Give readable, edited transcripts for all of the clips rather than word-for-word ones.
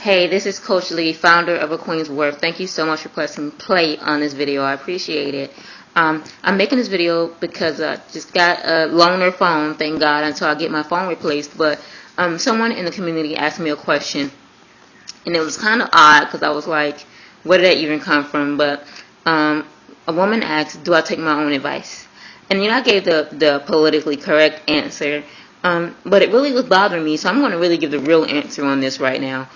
Hey, this is Coach Lee, founder of A Queen's Worth. Thank you so much for pressing play on this video. I appreciate it. I'm making this video because I just got a loaner phone, thank God, until I get my phone replaced. But someone in the community asked me a question, and it was kind of odd because I was like, where did that even come from? But a woman asked, do I take my own advice? And I gave the politically correct answer, but it really was bothering me, so I'm going to really give the real answer on this right now.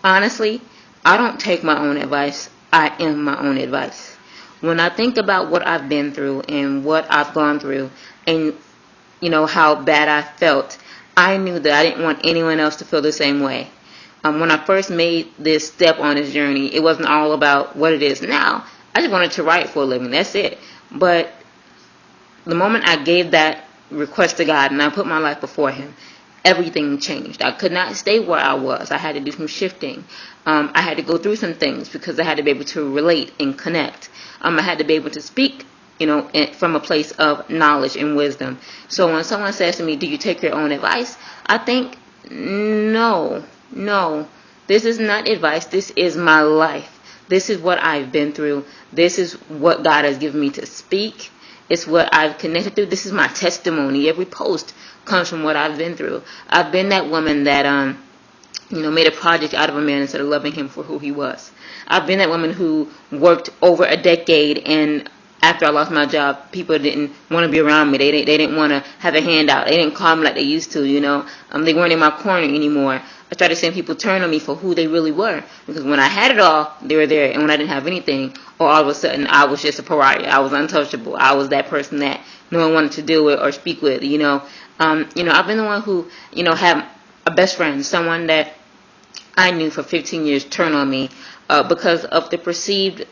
Honestly, I don't take my own advice. I am my own advice. When I think about what I've been through and what I've gone through and, how bad I felt, I knew that I didn't want anyone else to feel the same way. When I first made this step on this journey, it wasn't all about what it is now. I just wanted to write for a living. That's it. But the moment I gave that request to God and I put my life before Him, everything changed. I could not stay where I was. I had to do some shifting. I had to go through some things because I had to be able to relate and connect. I had to be able to speak, from a place of knowledge and wisdom. So when someone says to me, do you take your own advice? I think, no. This is not advice. This is my life. This is what I've been through. This is what God has given me to speak. It's what I've connected through. This is my testimony. Every post comes from what I've been through. I've been that woman that, made a project out of a man instead of loving him for who he was. I've been that woman who worked over a decade, and after I lost my job, people didn't want to be around me. They didn't want to have a handout. They didn't call me like they used to, They weren't in my corner anymore. I started seeing people turn on me for who they really were. Because when I had it all, they were there. And when I didn't have anything, all of a sudden, I was just a pariah. I was untouchable. I was that person that no one wanted to deal with or speak with, I've been the one who, had a best friend, someone that I knew for 15 years turn on me because of the perceived,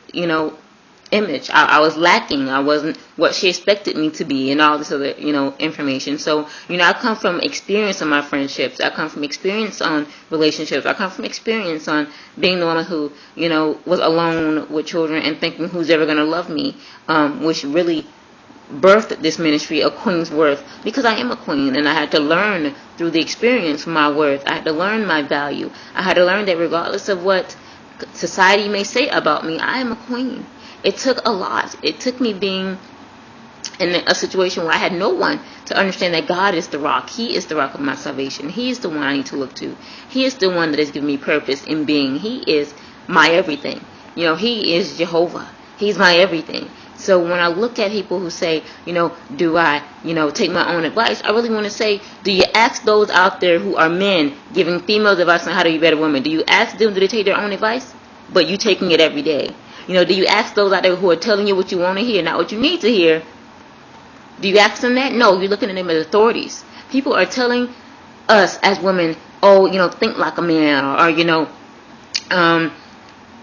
image. I was lacking. I wasn't what she expected me to be and all this other, information. So, I come from experience on my friendships. I come from experience on relationships. I come from experience on being the woman who, was alone with children and thinking who's ever going to love me, which really birthed this ministry, A Queen's Worth, because I am a queen and I had to learn through the experience my worth. I had to learn my value. I had to learn that regardless of what society may say about me, I am a queen. It took a lot. It took me being in a situation where I had no one to understand that God is the rock. He is the rock of my salvation. He is the one I need to look to. He is the one that has given me purpose in being. He is my everything. He is Jehovah. He's my everything. So when I look at people who say, do I, take my own advice, I really want to say, do you ask those out there who are men giving females advice on how to be better women? Do you ask them, do they take their own advice? But you taking it every day. Do you ask those out there who are telling you what you want to hear, not what you need to hear? Do you ask them that? No, you're looking at them as authorities. People are telling us as women, think like a man,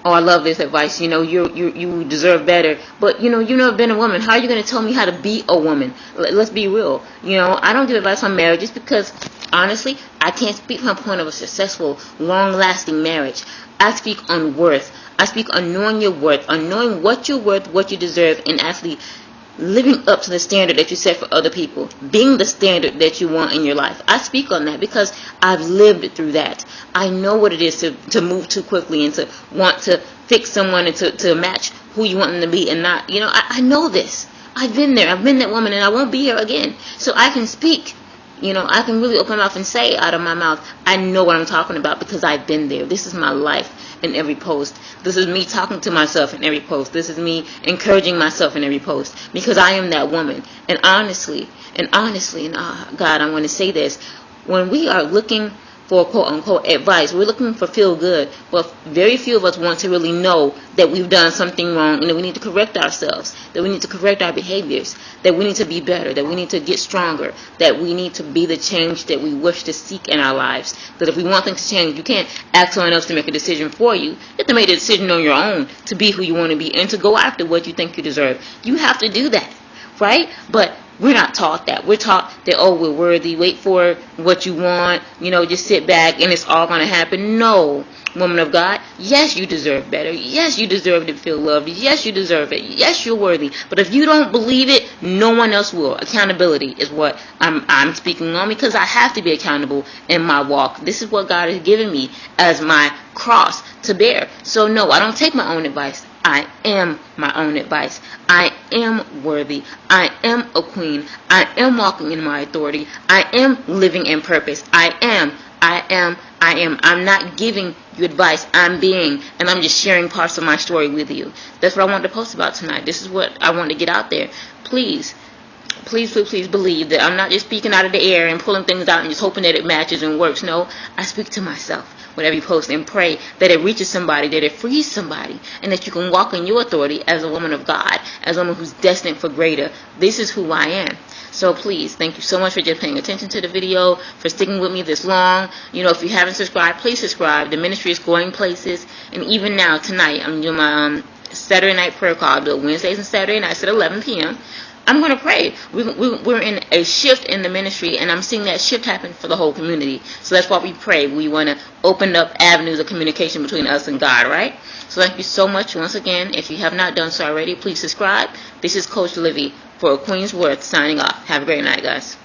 or I love this advice, you deserve better. But, you've never been a woman. How are you going to tell me how to be a woman? Let's be real. I don't give advice on marriage just because, honestly, I can't speak from a point of a successful, long-lasting marriage. I speak on worth. I speak on knowing your worth, on knowing what you're worth, what you deserve, and actually living up to the standard that you set for other people, being the standard that you want in your life. I speak on that because I've lived through that. I know what it is to move too quickly and to want to fix someone and to match who you want them to be and not, I know this. I've been there. I've been that woman and I won't be here again. So I can speak. I can really open my mouth and say out of my mouth, I know what I'm talking about because I've been there. This is my life in every post. This is me talking to myself in every post. This is me encouraging myself in every post because I am that woman. And honestly, God, I'm going to say this. When we are looking for quote-unquote advice, we're looking for feel good, but very few of us want to really know that we've done something wrong and that we need to correct ourselves, that we need to correct our behaviors, that we need to be better, that we need to get stronger, that we need to be the change that we wish to seek in our lives. That if we want things to change, you can't ask someone else to make a decision for you. You have to make a decision on your own to be who you want to be and to go after what you think you deserve. You have to do that, right? But we're not taught that. We're taught that, we're worthy. Wait for what you want. Just sit back and it's all going to happen. No. Woman of God, yes, you deserve better. Yes, you deserve to feel loved. Yes, you deserve it. Yes, you're worthy. But if you don't believe it, no one else will. Accountability is what I'm speaking on, because I have to be accountable in my walk. This is what God has given me as my cross to bear. So no, I don't take my own advice. I am my own advice. I am worthy. I am a queen. I am walking in my authority. I am living in purpose. I am. I'm not giving you advice. I'm being, and I'm just sharing parts of my story with you. That's what I wanted to post about tonight. This is what I want to get out there. Please believe that I'm not just speaking out of the air and pulling things out and just hoping that it matches and works. No, I speak to myself with every post and pray that it reaches somebody, that it frees somebody, and that you can walk in your authority as a woman of God, as a woman who's destined for greater. This is who I am. So please, thank you so much for just paying attention to the video, for sticking with me this long. You know, if you haven't subscribed, please subscribe. The ministry is going places. And even now, tonight, I'm doing my Saturday night prayer call. I do it Wednesdays and Saturday nights at 11 p.m. I'm going to pray. We're in a shift in the ministry, and I'm seeing that shift happen for the whole community. So that's why we pray. We want to open up avenues of communication between us and God, right? So thank you so much once again. If you have not done so already, please subscribe. This is Coach Livy for Queen's Worth signing off. Have a great night, guys.